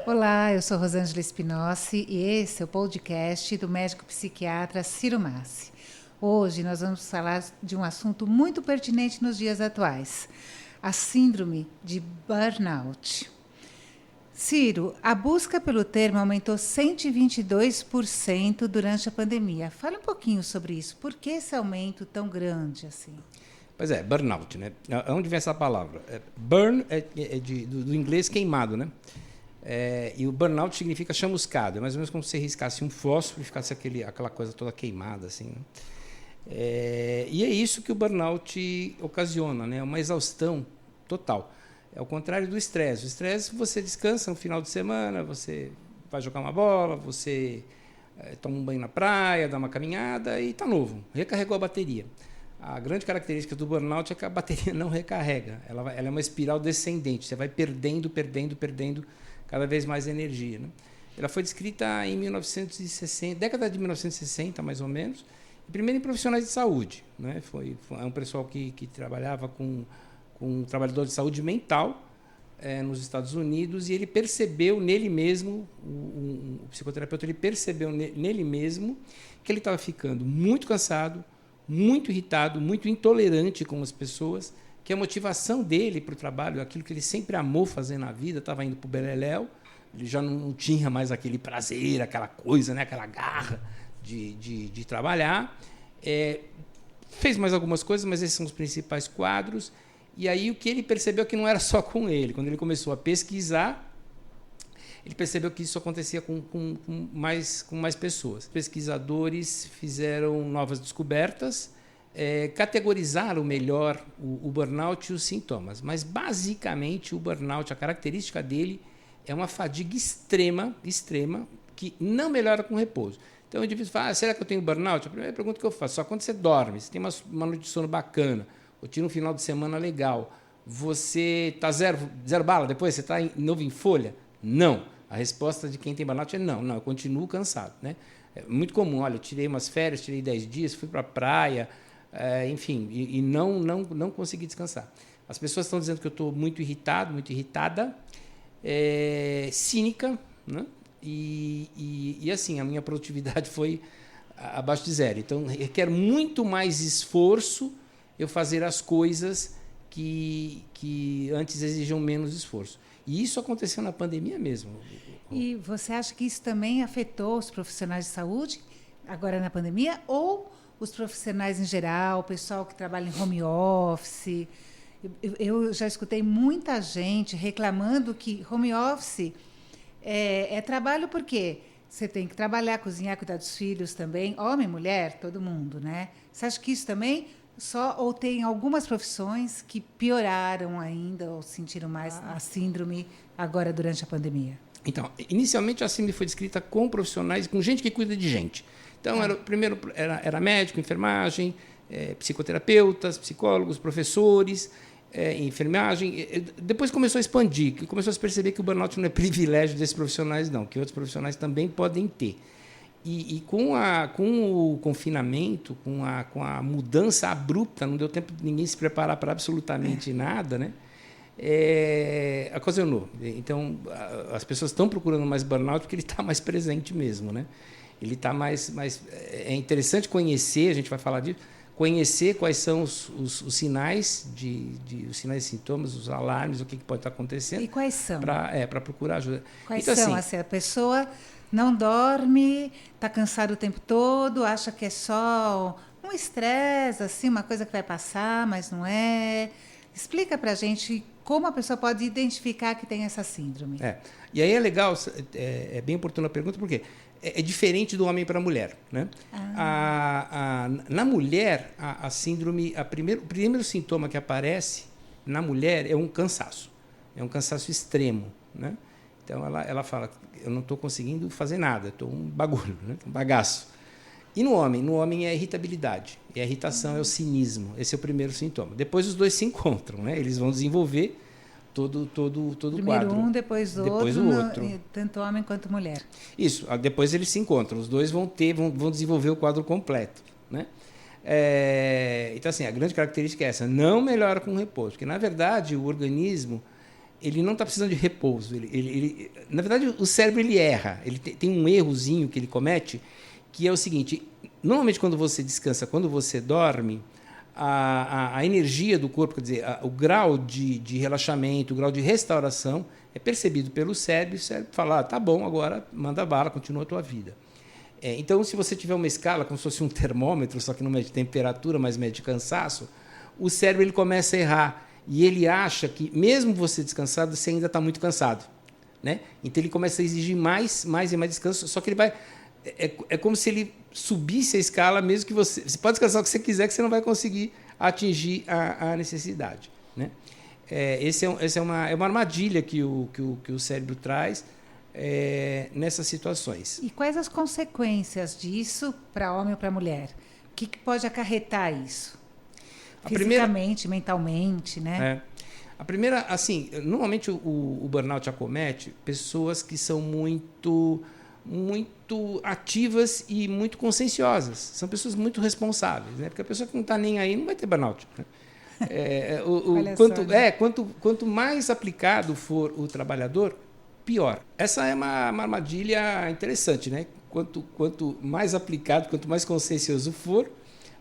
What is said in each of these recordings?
Olá, eu sou Rosângela Espinossi e esse é o podcast do médico psiquiatra Ciro Massi. Hoje nós vamos falar de um assunto muito pertinente nos dias atuais, a síndrome de burnout. Ciro, a busca pelo termo aumentou 122% durante a pandemia. Fale um pouquinho sobre isso. Por que esse aumento tão grande assim? Pois é, burnout, né? Onde vem essa palavra? Burn do inglês queimado, né? E o burnout significa chamuscado. É mais ou menos como se você riscasse um fósforo e ficasse aquela coisa toda queimada, assim, né? E é isso que o burnout ocasiona, né? Uma exaustão total. É o contrário do estresse. O estresse, você descansa no final de semana, você vai jogar uma bola, você toma um banho na praia, dá uma caminhada e está novo. Recarregou a bateria. A grande característica do burnout é que a bateria não recarrega. Ela é uma espiral descendente. Você vai perdendo cada vez mais energia, né? Ela foi descrita em 1960, década de 1960, mais ou menos, primeiro em profissionais de saúde, né? Foi um pessoal que trabalhava com trabalhadores de saúde mental nos Estados Unidos, e ele percebeu nele mesmo, o psicoterapeuta, ele percebeu nele mesmo que ele estava ficando muito cansado, muito irritado, muito intolerante com as pessoas, que a motivação dele para o trabalho, aquilo que ele sempre amou fazer na vida, estava indo para o beleléu, ele já não tinha mais aquele prazer, aquela coisa, né, aquela garra de trabalhar. Fez mais algumas coisas, mas esses são os principais quadros. E aí o que ele percebeu é que não era só com ele. Quando ele começou a pesquisar, ele percebeu que isso acontecia com mais pessoas. Pesquisadores fizeram novas descobertas, categorizaram melhor o burnout e os sintomas. Mas, basicamente, o burnout, a característica dele é uma fadiga extrema, que não melhora com repouso. Então, o indivíduo fala, será que eu tenho burnout? A primeira pergunta que eu faço, só quando você dorme, você tem uma noite de sono bacana, ou tira um final de semana legal, você está zero bala depois, você está novo em folha? Não. A resposta de quem tem burnout é não, eu continuo cansado, né? É muito comum, olha, eu tirei umas férias, tirei 10 dias, fui para a praia, enfim, e não consegui descansar. As pessoas estão dizendo que eu estou muito irritado, muito irritada, cínica, né? E assim, a minha produtividade foi abaixo de zero. Então, requer muito mais esforço eu fazer as coisas que antes exigiam menos esforço. E isso aconteceu na pandemia mesmo. E você acha que isso também afetou os profissionais de saúde, agora na pandemia, ou os profissionais em geral, o pessoal que trabalha em home office? Eu já escutei muita gente reclamando que home office é trabalho porque você tem que trabalhar, cozinhar, cuidar dos filhos também, homem, mulher, todo mundo, né? Você acha que isso também ou tem algumas profissões que pioraram ainda ou sentiram mais a síndrome agora durante a pandemia? Então, inicialmente a síndrome foi descrita com profissionais, com gente que cuida de gente. Então, primeiro era médico, enfermagem, psicoterapeutas, psicólogos, professores, enfermagem. Depois começou a expandir, começou a se perceber que o burnout não é privilégio desses profissionais, não, que outros profissionais também podem ter. E com o confinamento, com a mudança abrupta, não deu tempo de ninguém se preparar para absolutamente nada, né? Ocasionou. Então, as pessoas estão procurando mais burnout porque ele está mais presente mesmo, né? Ele está mais... É interessante conhecer, a gente vai falar disso, conhecer quais são os sinais, os sinais e sintomas, os alarmes, o que pode estar acontecendo. E quais são? Para procurar ajuda. Quais são? Assim, a pessoa não dorme, está cansado o tempo todo, acha que é só um estresse, assim, uma coisa que vai passar, mas não é. Explica para a gente como a pessoa pode identificar que tem essa síndrome. E aí é legal, é bem oportuna a pergunta, porque é diferente do homem para a mulher, né? Na mulher, a síndrome, o primeiro sintoma que aparece na mulher é um cansaço extremo, né? Então ela fala, eu não estou conseguindo fazer nada, estou um bagulho, né? Um bagaço. E no homem é a irritabilidade, e a irritação é o cinismo, esse é o primeiro sintoma. Depois os dois se encontram, né? Eles vão desenvolver todo o quadro. Primeiro um, depois o outro. Tanto homem quanto mulher. Isso, depois eles se encontram, os dois vão desenvolver o quadro completo, né? Então, assim, a grande característica é essa, não melhora com repouso, porque, na verdade, o organismo ele não está precisando de repouso. Na verdade, o cérebro ele erra. Ele tem um errozinho que ele comete, que é o seguinte: normalmente, quando você descansa, quando você dorme, a energia do corpo, quer dizer, o grau de relaxamento, o grau de restauração é percebido pelo cérebro, e o cérebro fala, tá bom, agora manda bala, continua a tua vida. Então, se você tiver uma escala, como se fosse um termômetro, só que não mede temperatura, mas mede cansaço, o cérebro ele começa a errar. E ele acha que, mesmo você descansado, você ainda está muito cansado. Né? Então, ele começa a exigir mais e mais descanso, só que ele vai... É como se ele subisse a escala, mesmo que você... Você pode descansar o que você quiser, que você não vai conseguir atingir a necessidade. Né? Essa é uma armadilha que o cérebro traz nessas situações. E quais as consequências disso para homem ou para mulher? O que pode acarretar isso? Fisicamente, mentalmente, né? A primeira, assim, normalmente o burnout acomete pessoas que são muito ativas e muito conscienciosas. São pessoas muito responsáveis, né? Porque a pessoa que não está nem aí não vai ter burnout. Né? Quanto mais aplicado for o trabalhador, pior. Essa é uma armadilha interessante, né? Quanto mais aplicado, quanto mais consciencioso for,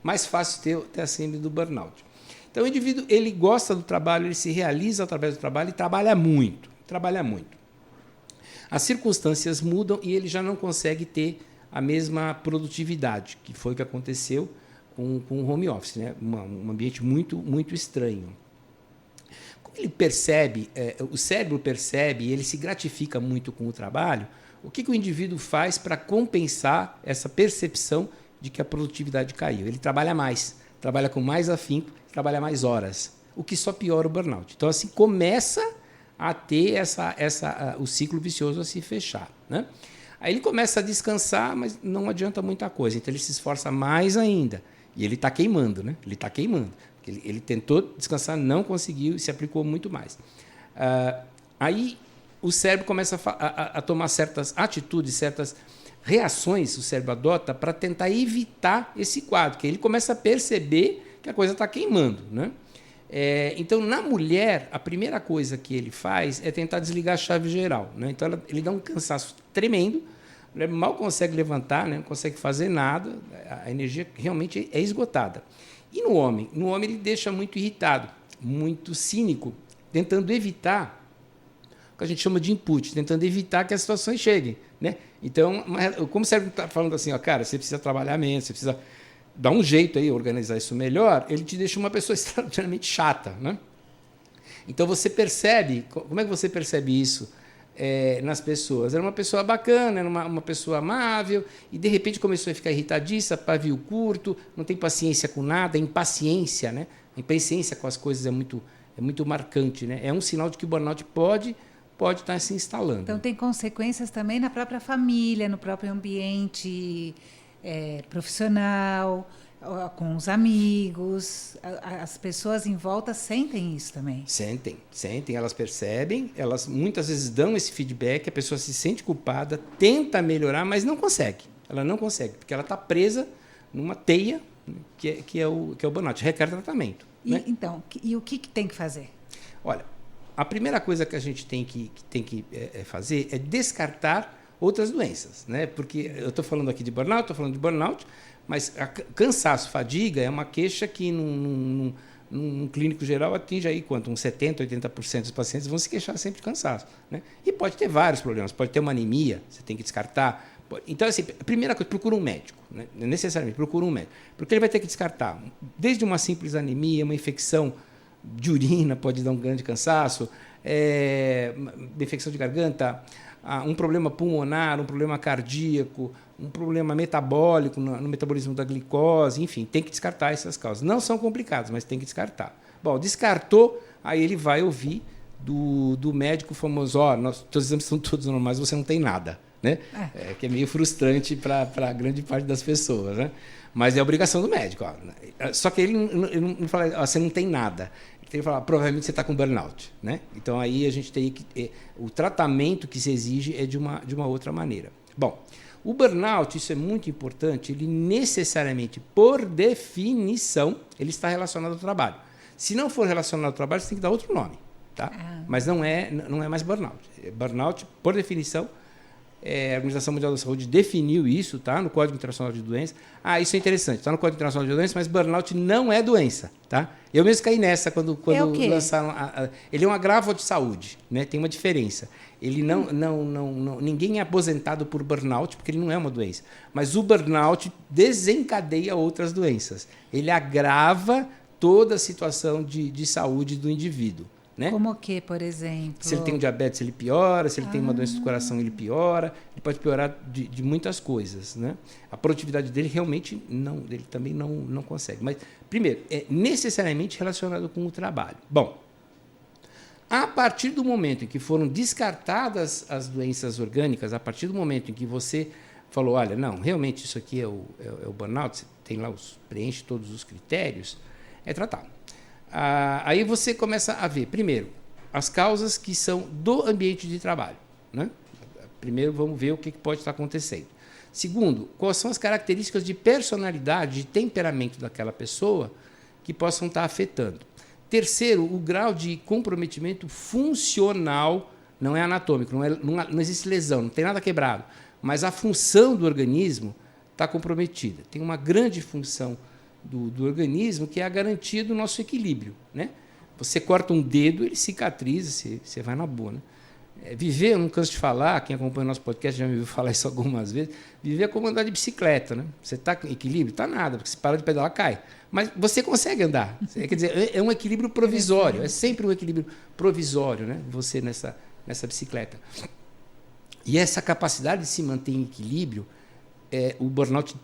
mais fácil ter a síndrome do burnout. Então, o indivíduo ele gosta do trabalho, ele se realiza através do trabalho e trabalha muito. As circunstâncias mudam e ele já não consegue ter a mesma produtividade, que foi o que aconteceu com o home office, né? Um ambiente muito, muito estranho. Como ele percebe, o cérebro percebe e ele se gratifica muito com o trabalho, o que o indivíduo faz para compensar essa percepção de que a produtividade caiu? Ele trabalha mais, trabalha com mais afinco, trabalha mais horas, o que só piora o burnout. Então, assim, começa a ter o ciclo vicioso a se fechar. Né? Aí ele começa a descansar, mas não adianta muita coisa. Então, ele se esforça mais ainda. E ele está queimando, né? Ele está queimando. Ele tentou descansar, não conseguiu e se aplicou muito mais. Aí o cérebro começa a tomar certas atitudes, certas reações o cérebro adota para tentar evitar esse quadro, que ele começa a perceber que a coisa está queimando. Né? Então, na mulher, a primeira coisa que ele faz é tentar desligar a chave geral. Né? Então, ele dá um cansaço tremendo, a mulher mal consegue levantar, né? Não consegue fazer nada, a energia realmente é esgotada. E no homem? No homem ele deixa muito irritado, muito cínico, tentando evitar o que a gente chama de input, tentando evitar que as situações cheguem. Né? Então, como o cérebro está falando assim, ó, cara, você precisa trabalhar menos, você precisa dar um jeito aí, organizar isso melhor, ele te deixa uma pessoa extraordinariamente chata. Né? Então, você percebe, como é que você percebe isso nas pessoas? Era uma pessoa bacana, era uma pessoa amável, e de repente começou a ficar irritadiça, pavio curto, não tem paciência com nada, impaciência, né? A impaciência com as coisas é muito marcante. Né? É um sinal de que o burnout pode estar se instalando. Então, tem consequências também na própria família, no próprio ambiente profissional, com os amigos. As pessoas em volta sentem isso também. Sentem, elas percebem, elas muitas vezes dão esse feedback, a pessoa se sente culpada, tenta melhorar, mas não consegue. Ela não consegue, porque ela está presa numa teia que é o burnout, requer tratamento. Né? Então, o que tem que fazer? Olha, a primeira coisa que a gente tem que fazer é descartar outras doenças, né? Porque eu estou falando aqui de burnout, mas cansaço, fadiga é uma queixa que num clínico geral atinge aí quanto? Uns 70%, 80% dos pacientes vão se queixar sempre de cansaço. Né? E pode ter vários problemas, pode ter uma anemia, você tem que descartar. Então, assim, a primeira coisa, procura um médico. Né? Necessariamente, procura um médico. Porque ele vai ter que descartar desde uma simples anemia, uma infecção de urina pode dar um grande cansaço, infecção de garganta, um problema pulmonar, um problema cardíaco, um problema metabólico no metabolismo da glicose, enfim, tem que descartar essas causas. Não são complicadas, mas tem que descartar. Bom, descartou, aí ele vai ouvir do médico famoso, teus exames são todos normais, você não tem nada. Né? Que é meio frustrante para a grande parte das pessoas. Né? Mas é obrigação do médico. Só que ele não fala, você não tem nada. Ele tem que falar, provavelmente você está com burnout. Né? Então, aí a gente tem que... o tratamento que se exige é de uma outra maneira. Bom, o burnout, isso é muito importante, ele necessariamente, por definição, ele está relacionado ao trabalho. Se não for relacionado ao trabalho, você tem que dar outro nome. tá? Mas não é mais burnout. Burnout, por definição, a Organização Mundial da Saúde definiu isso, tá? No Código Internacional de Doenças. Isso é interessante. Está no Código Internacional de Doenças, mas burnout não é doença, tá? Eu mesmo caí nessa quando lançaram. Ele é um agravo de saúde, né? Tem uma diferença. Ele ninguém é aposentado por burnout porque ele não é uma doença. Mas o burnout desencadeia outras doenças. Ele agrava toda a situação de saúde do indivíduo. Né? Como o que, por exemplo? Se ele tem um diabetes, ele piora. Se ele tem uma doença do coração, ele piora. Ele pode piorar de muitas coisas. Né? A produtividade dele realmente ele também não consegue. Mas, primeiro, é necessariamente relacionado com o trabalho. Bom, a partir do momento em que foram descartadas as doenças orgânicas, a partir do momento em que você falou, olha, não, realmente isso aqui é o burnout, você tem lá preenche todos os critérios, é tratado. Aí você começa a ver, primeiro, as causas que são do ambiente de trabalho. Né? Primeiro, vamos ver o que pode estar acontecendo. Segundo, quais são as características de personalidade, de temperamento daquela pessoa que possam estar afetando. Terceiro, o grau de comprometimento funcional, não é anatômico, não existe lesão, não tem nada quebrado, mas a função do organismo está comprometida. Tem uma grande função do organismo, que é a garantia do nosso equilíbrio. Né? Você corta um dedo, ele cicatriza, você vai na boa. Né? Viver, eu não canso de falar, quem acompanha o nosso podcast já me ouviu falar isso algumas vezes, viver é como andar de bicicleta. Né? Você está em equilíbrio? Está nada, porque se para de pedalar, cai. Mas você consegue andar. Quer dizer, é um equilíbrio provisório, é sempre um equilíbrio provisório, né? Você nessa bicicleta. E essa capacidade de se manter em equilíbrio, o burnout,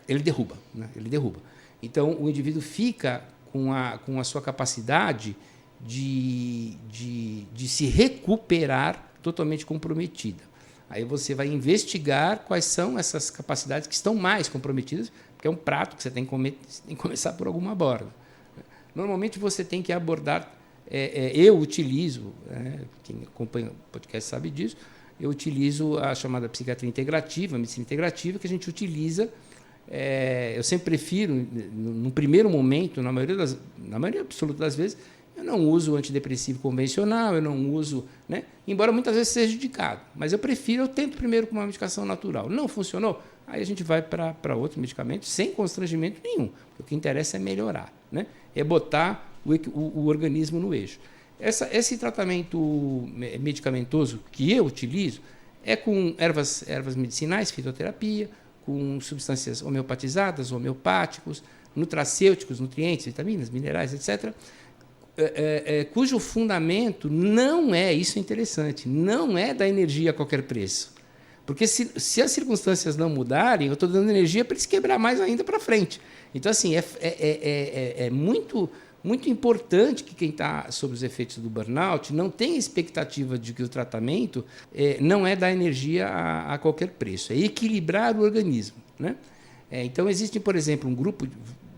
ele derruba. Né? Ele derruba. Então, o indivíduo fica com a sua capacidade de se recuperar totalmente comprometida. Aí você vai investigar quais são essas capacidades que estão mais comprometidas, porque é um prato que você tem que comer, você tem que começar por alguma borda. Normalmente, você tem que abordar... eu utilizo, quem acompanha o podcast sabe disso, eu utilizo a chamada psiquiatria integrativa, a medicina integrativa, que a gente utiliza... eu sempre prefiro, no primeiro momento, na maioria absoluta das vezes, eu não uso antidepressivo convencional, eu não uso, né? Embora muitas vezes seja indicado, mas eu tento primeiro com uma medicação natural. Não funcionou, aí a gente vai para outro medicamento sem constrangimento nenhum, porque o que interessa é melhorar, né? É botar o organismo no eixo. Esse tratamento medicamentoso que eu utilizo é com ervas medicinais, fitoterapia, com substâncias homeopatizadas, homeopáticos, nutracêuticos, nutrientes, vitaminas, minerais, etc., cujo fundamento não é, isso é interessante, não é da energia a qualquer preço. Porque se as circunstâncias não mudarem, eu estou dando energia para eles quebrar mais ainda para frente. Então, assim, é muito, muito importante que quem está sob os efeitos do burnout não tenha expectativa de que o tratamento não é dar energia a qualquer preço, é equilibrar o organismo. Né? Então, existe, por exemplo,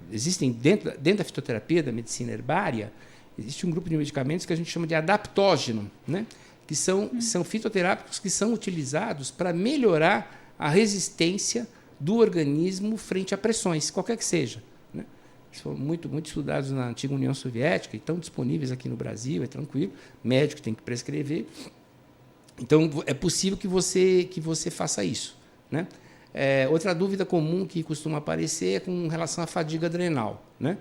existem dentro da fitoterapia, da medicina herbária, existe um grupo de medicamentos que a gente chama de adaptógeno, né? Que são fitoterápicos que são utilizados para melhorar a resistência do organismo frente a pressões, qualquer que seja. Né? Foram muito estudados na antiga União Soviética e estão disponíveis aqui no Brasil, é tranquilo, médico tem que prescrever. Então, é possível que você faça isso. Né? Outra dúvida comum que costuma aparecer é com relação à fadiga adrenal. Né?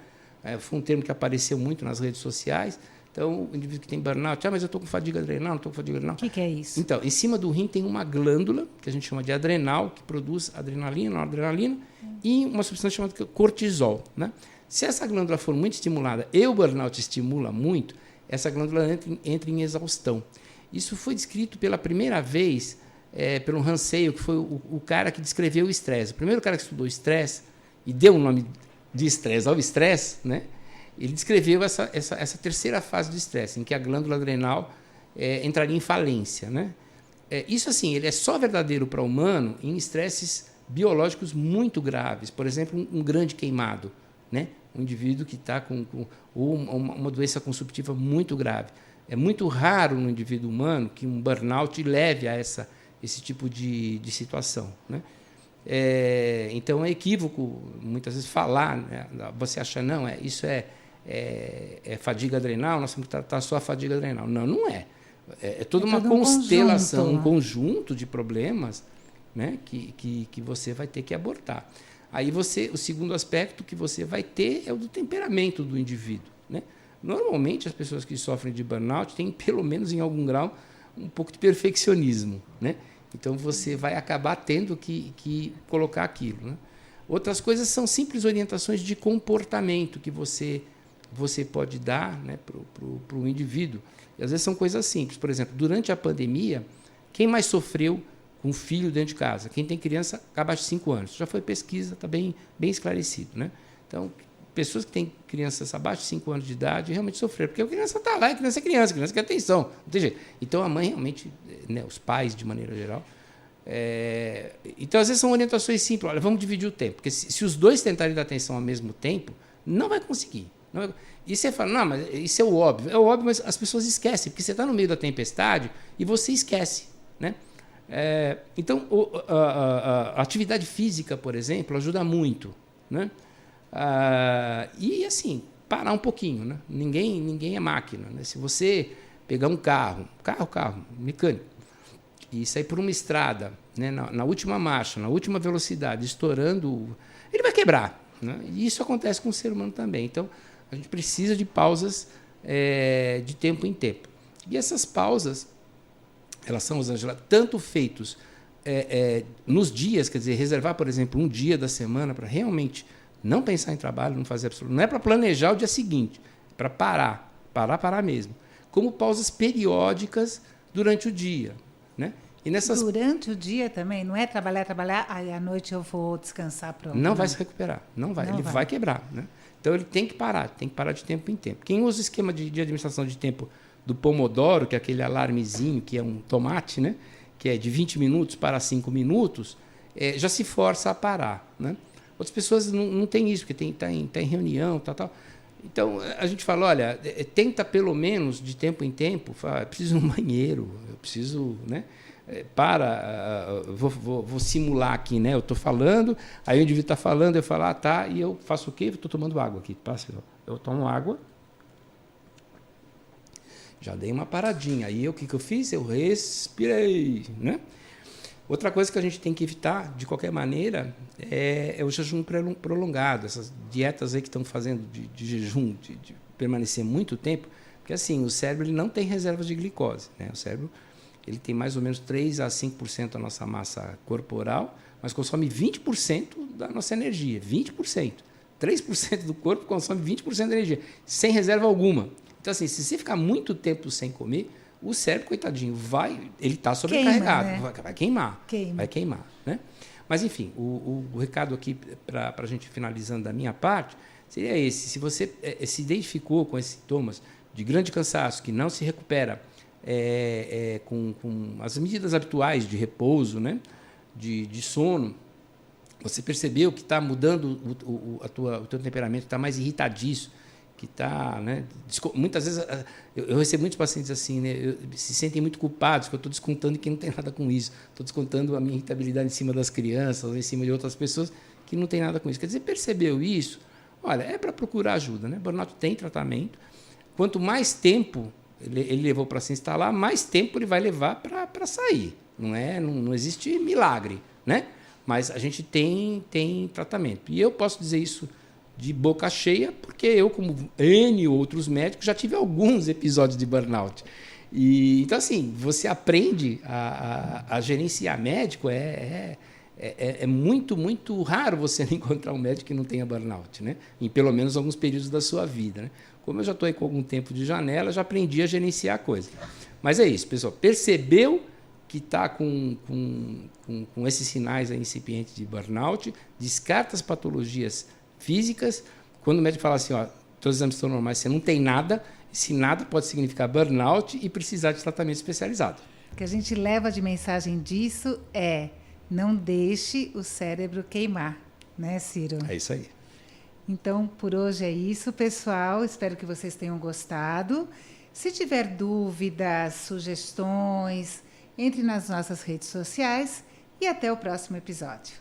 Foi um termo que apareceu muito nas redes sociais. Então, o indivíduo que tem burnout, mas eu estou com fadiga adrenal, não estou com fadiga adrenal. O que é isso? Então, em cima do rim tem uma glândula, que a gente chama de adrenal, que produz adrenalina, noradrenalina, e uma substância chamada cortisol. Né? Se essa glândula for muito estimulada, e o burnout estimula muito, essa glândula entra em exaustão. Isso foi descrito pela primeira vez pelo Hansel, que foi o cara que descreveu o estresse. O primeiro cara que estudou estresse e deu o nome de estresse ao estresse, né? Ele descreveu essa terceira fase do estresse, em que a glândula adrenal entraria em falência. Né? Isso, assim, ele é só verdadeiro para o humano em estresses biológicos muito graves. Por exemplo, um grande queimado, né? Um indivíduo que está com uma doença consumptiva muito grave. É muito raro no indivíduo humano que um burnout leve a esse tipo de situação. Né? Então, é equívoco, muitas vezes, falar, né? Você acha, não, isso é é fadiga adrenal, nós temos que tratar só a fadiga adrenal. Não, não é. É toda uma todo constelação, um conjunto de problemas, né, que você vai ter que abordar. Aí o segundo aspecto que você vai ter é o do temperamento do indivíduo, né? Normalmente, as pessoas que sofrem de burnout têm, pelo menos em algum grau, um pouco de perfeccionismo, né? Então, você vai acabar tendo que colocar aquilo, né? Outras coisas são simples orientações de comportamento que você pode dar, né, para o indivíduo. E, às vezes, são coisas simples. Por exemplo, durante a pandemia, quem mais sofreu com filho dentro de casa? Quem tem criança abaixo de 5 anos. Já foi pesquisa, está bem esclarecido, né? Então, pessoas que têm crianças abaixo de 5 anos de idade realmente sofreram, porque a criança está lá, a criança quer atenção, não tem jeito. Então, a mãe realmente, né, os pais, de maneira geral... Então, às vezes, são orientações simples. Olha, vamos dividir o tempo, porque se os dois tentarem dar atenção ao mesmo tempo, não vai conseguir. E você fala, não, mas isso é o óbvio. É o óbvio, mas as pessoas esquecem, porque você está no meio da tempestade e você esquece, né? Então, a atividade física, por exemplo, ajuda muito, né? E, assim, parar um pouquinho, né? Ninguém é máquina, né? Se você pegar um carro mecânico, e sair por uma estrada, né, na última marcha, na última velocidade, estourando, ele vai quebrar, né? E isso acontece com o ser humano também. Então, a gente precisa de pausas de tempo em tempo. E essas pausas, elas são, Rosângela, tanto feitos nos dias, quer dizer, reservar, por exemplo, um dia da semana para realmente não pensar em trabalho, não fazer absolutamente. Não é para planejar o dia seguinte, é para parar mesmo. Como pausas periódicas durante o dia, né? E durante o dia também, não é trabalhar, aí à noite eu vou descansar, pronto. Não vai se recuperar, ele vai quebrar, né? Então, ele tem que parar de tempo em tempo. Quem usa o esquema de administração de tempo do Pomodoro, que é aquele alarmezinho, que é um tomate, né, que é de 20 minutos para 5 minutos, já se força a parar, né? Outras pessoas não têm isso, porque está em reunião, tal. Então, a gente fala, olha, tenta pelo menos, de tempo em tempo, fala, eu preciso ir no banheiro, eu preciso, né? Vou simular aqui, né? Eu estou falando, aí o indivíduo está falando, eu falo, tá, e eu faço o quê? Estou tomando água aqui. Eu tomo água, já dei uma paradinha. Aí o que eu fiz? Eu respirei, né? Outra coisa que a gente tem que evitar, de qualquer maneira, é o jejum prolongado. Essas dietas aí que estão fazendo de jejum, de permanecer muito tempo, porque assim, o cérebro ele não tem reservas de glicose, né? O cérebro ele tem mais ou menos 3 a 5% da nossa massa corporal, mas consome 20% da nossa energia. 20%. 3% do corpo consome 20% da energia, sem reserva alguma. Então, assim, se você ficar muito tempo sem comer, o cérebro, coitadinho, ele está sobrecarregado. Queima, né? Vai queimar. Né? Mas, enfim, o recado aqui, para a gente finalizando da minha parte, seria esse. Se você se identificou com esses sintomas de grande cansaço, que não se recupera, com as medidas habituais de repouso, né, de sono, você percebeu que está mudando o teu temperamento, está mais irritadiço, que está, né, muitas vezes eu recebo muitos pacientes assim, né, se sentem muito culpados que eu estou descontando que não tem nada com isso, estou descontando a minha irritabilidade em cima das crianças, em cima de outras pessoas que não tem nada com isso. Quer dizer, percebeu isso? Olha, é para procurar ajuda, né? Burnout tem tratamento. Quanto mais tempo ele levou para se instalar, mais tempo ele vai levar para sair. Não existe milagre, né? Mas a gente tem tratamento. E eu posso dizer isso de boca cheia, porque eu, como N outros médicos, já tive alguns episódios de burnout. Então, assim, você aprende a gerenciar médico. É muito, muito raro você encontrar um médico que não tenha burnout, né? Em pelo menos alguns períodos da sua vida, né? Como eu já estou aí com algum tempo de janela, já aprendi a gerenciar a coisa. Mas é isso, pessoal. Percebeu que está com esses sinais incipientes de burnout, descarta as patologias físicas. Quando o médico fala assim, ó, todos os exames estão normais, você não tem nada, esse nada pode significar burnout e precisar de tratamento especializado. O que a gente leva de mensagem disso é: não deixe o cérebro queimar, né, Ciro? É isso aí. Então, por hoje é isso, pessoal. Espero que vocês tenham gostado. Se tiver dúvidas, sugestões, entre nas nossas redes sociais e até o próximo episódio.